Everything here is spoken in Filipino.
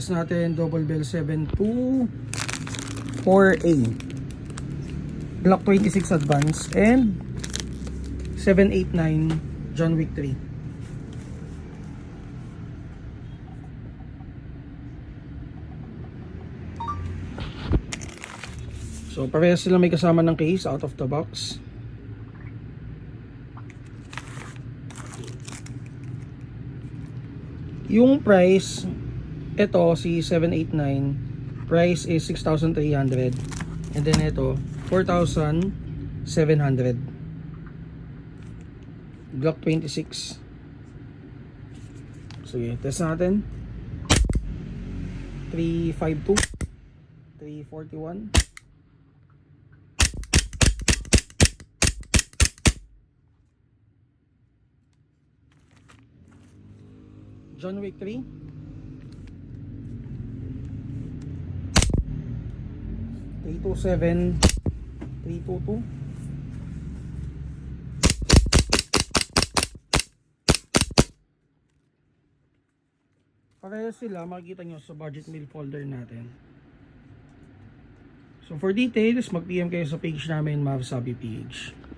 test natin double bell 724A Glock 26 Advance and 789 John Wick 3. So parehas sila may kasama ng case out of the box. Yung price, ito si 789, price is 6,300, and then ito 4,700. Glock 26. Sige, test natin. 352, 341. John Wick 3. 327, 322. Parehas sila, makikita nyo sa budget meal folder natin. So for details, mag-PM kayo sa page namin, Mavsabi PH.